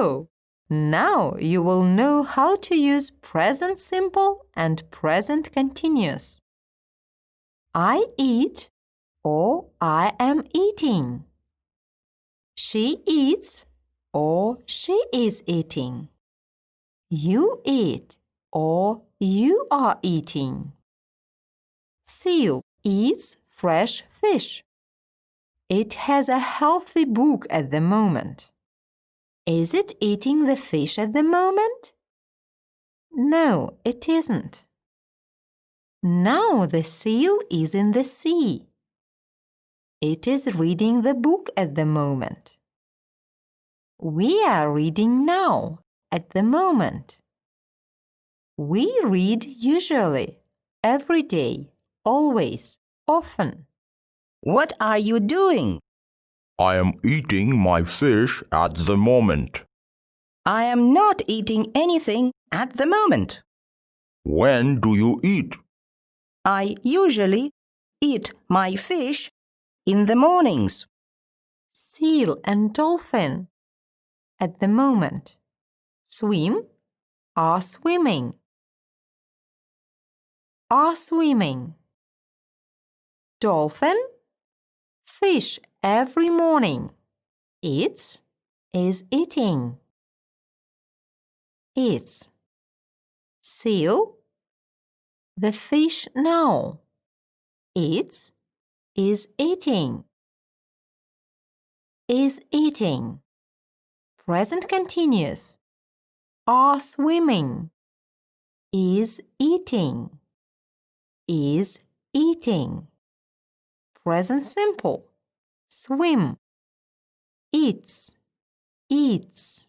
So, now you will know how to use present simple and present continuous. I eat or I am eating. She eats or she is eating. You eat or you are eating. Seal eats fresh fish. It has a healthy book at the moment. Is it eating the fish at the moment? No, it isn't. Now the seal is in the sea. It is reading the book at the moment. We are reading now, at the moment. We read usually, every day, always, often. What are you doing? I am eating my fish at the moment. I am not eating anything at the moment. When do you eat? I usually eat my fish in the mornings. Seal and dolphin. At the moment. Swim, are swimming. Are swimming. Dolphin, fish every morning. Eats, is eating. Eats. Seal, the fish now. Eats, is eating. Is eating. Present continuous. Are swimming. Is eating. Is eating. Present simple. Swim. Eats. Eats.